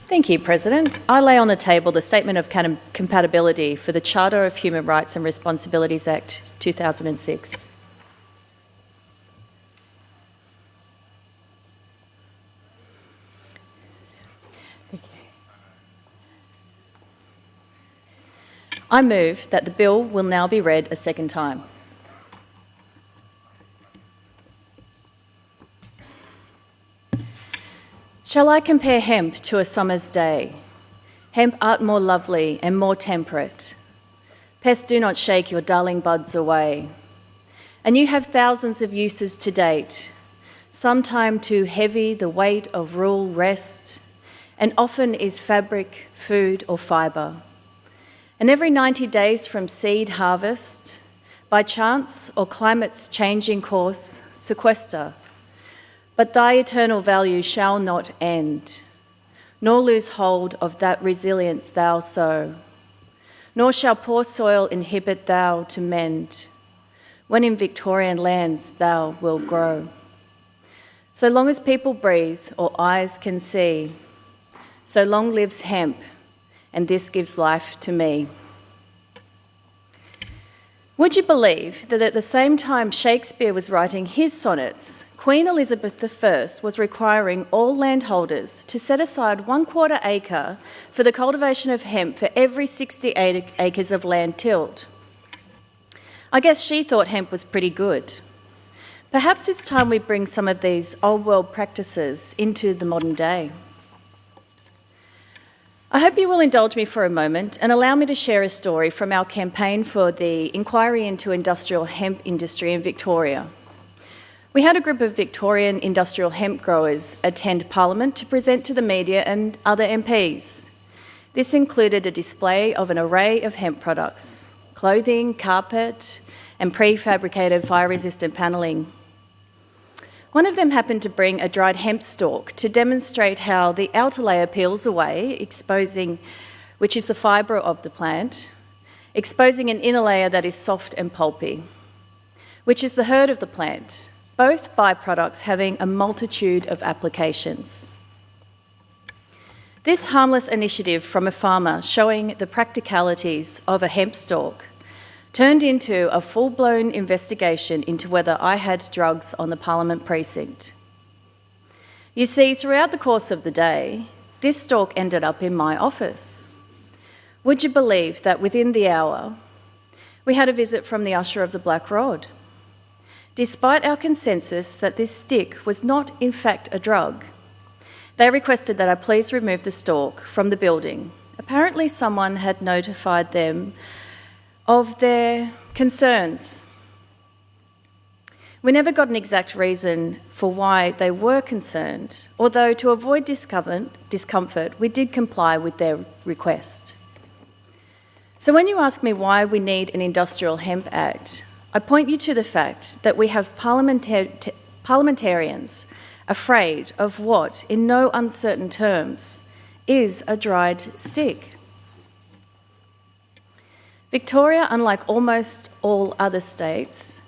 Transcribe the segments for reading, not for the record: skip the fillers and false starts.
Thank you, President. I lay on the table the Statement of Compatibility for the Charter of Human Rights and Responsibilities Act 2006. I move that the bill will now be read a second time. Shall I compare hemp to a summer's day? Hemp art more lovely and more temperate. Pests do not shake your darling buds away. And you have thousands of uses to date, sometime too heavy the weight of rule rest, and often is fabric, food or fibre. And every 90 days from seed harvest, by chance or climate's changing course, sequester. But thy eternal value shall not end, nor lose hold of that resilience thou sow, nor shall poor soil inhibit thou to mend, when in Victorian lands thou wilt grow. So long as people breathe or eyes can see, so long lives hemp, and this gives life to me. Would you believe that at the same time Shakespeare was writing his sonnets, Queen Elizabeth I was requiring all landholders to set aside 1/4 acre for the cultivation of hemp for every 68 acres of land tilled? I guess she thought hemp was pretty good. Perhaps it's time we bring some of these old world practices into the modern day. I hope you will indulge me for a moment and allow me to share a story from our campaign for the inquiry into industrial hemp industry in Victoria. We had a group of Victorian industrial hemp growers attend Parliament to present to the media and other MPs. This included a display of an array of hemp products, clothing, carpet, and prefabricated fire-resistant panelling. One of them happened to bring a dried hemp stalk to demonstrate how the outer layer peels away, which is the fibre of the plant, exposing an inner layer that is soft and pulpy, which is the herd of the plant, both byproducts having a multitude of applications. This harmless initiative from a farmer showing the practicalities of a hemp stalk turned into a full-blown investigation into whether I had drugs on the Parliament precinct. You see, throughout the course of the day, this stalk ended up in my office. Would you believe that within the hour, we had a visit from the usher of the Black Rod? Despite our consensus that this stick was not in fact a drug, they requested that I please remove the stalk from the building. Apparently someone had notified them of their concerns. We never got an exact reason for why they were concerned, although to avoid discomfort, we did comply with their request. So when you ask me why we need an Industrial Hemp Act, I point you to the fact that we have parliamentarians afraid of what, in no uncertain terms, is a dried stick. Victoria, unlike almost all other states,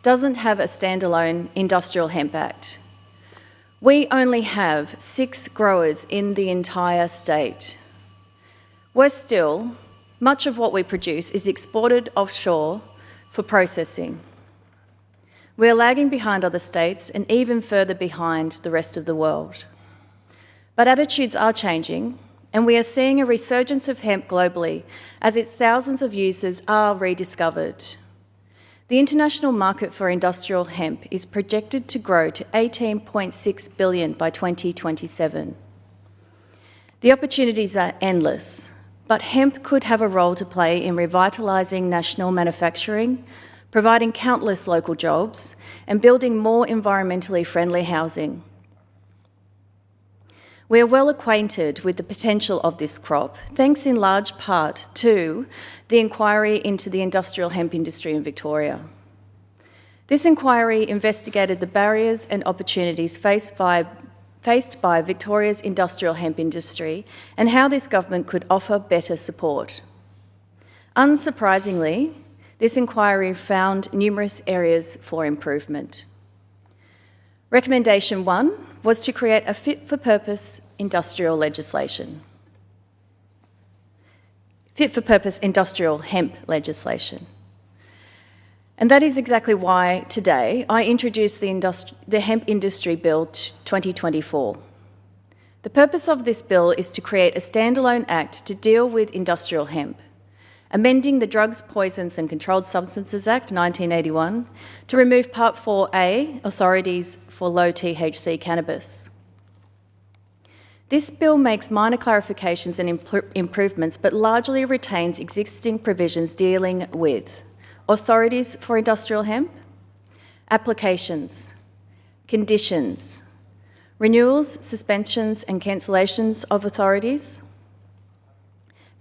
doesn't have a standalone Industrial Hemp Act. We only have 6 growers in the entire state. Worse still, much of what we produce is exported offshore for processing. We are lagging behind other states and even further behind the rest of the world. But attitudes are changing, and we are seeing a resurgence of hemp globally as its thousands of users are rediscovered. The international market for industrial hemp is projected to grow to $18.6 billion by 2027. The opportunities are endless, but hemp could have a role to play in revitalising national manufacturing, providing countless local jobs, and building more environmentally friendly housing. We are well acquainted with the potential of this crop, thanks in large part to the inquiry into the industrial hemp industry in Victoria. This inquiry investigated the barriers and opportunities faced by Victoria's industrial hemp industry and how this government could offer better support. Unsurprisingly, this inquiry found numerous areas for improvement. Recommendation 1 was to create a fit-for-purpose industrial legislation. Fit-for-purpose industrial hemp legislation. And that is exactly why today I introduced the Hemp Industry Bill 2024. The purpose of this bill is to create a standalone act to deal with industrial hemp, amending the Drugs, Poisons and Controlled Substances Act 1981 to remove Part 4A, authorities for low THC cannabis. This bill makes minor clarifications and improvements, but largely retains existing provisions dealing with authorities for industrial hemp, applications, conditions, renewals, suspensions and cancellations of authorities,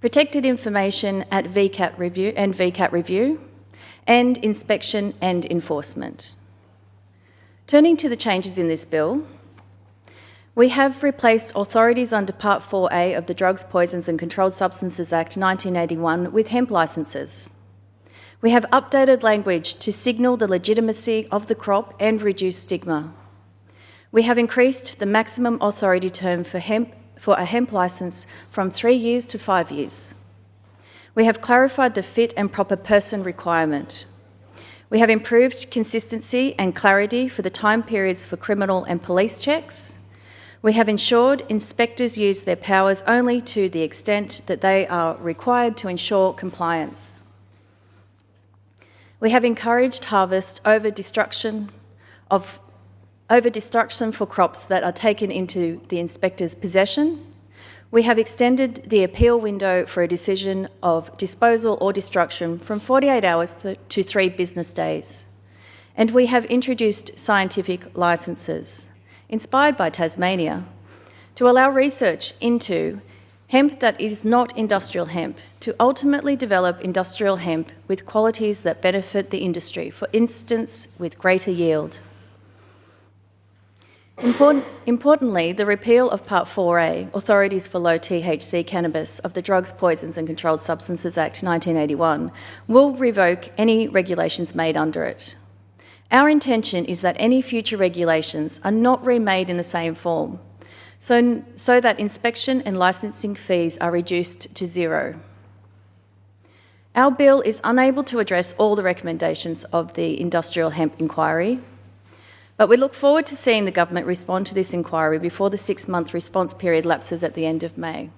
protected information at VCAT review, and inspection and enforcement. Turning to the changes in this bill, we have replaced authorities under Part 4A of the Drugs, Poisons and Controlled Substances Act 1981 with hemp licences. We have updated language to signal the legitimacy of the crop and reduce stigma. We have increased the maximum authority term for a hemp licence from 3 years to 5 years. We have clarified the fit and proper person requirement. We have improved consistency and clarity for the time periods for criminal and police checks. We have ensured inspectors use their powers only to the extent that they are required to ensure compliance. We have encouraged harvest over destruction for crops that are taken into the inspector's possession. We have extended the appeal window for a decision of disposal or destruction from 48 hours to 3 business days. And we have introduced scientific licences, inspired by Tasmania, to allow research into hemp that is not industrial hemp, to ultimately develop industrial hemp with qualities that benefit the industry, for instance, with greater yield. Importantly, the repeal of Part 4A, Authorities for Low THC Cannabis, of the Drugs, Poisons and Controlled Substances Act 1981 will revoke any regulations made under it. Our intention is that any future regulations are not remade in the same form, so that inspection and licensing fees are reduced to zero. Our bill is unable to address all the recommendations of the Industrial Hemp Inquiry, but we look forward to seeing the government respond to this inquiry before the 6-month response period lapses at the end of May.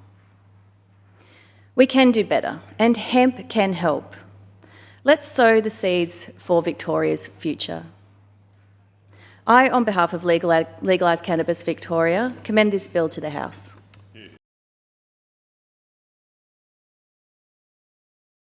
We can do better, and hemp can help. Let's sow the seeds for Victoria's future. I, on behalf of Legalise Cannabis Victoria, commend this bill to the House.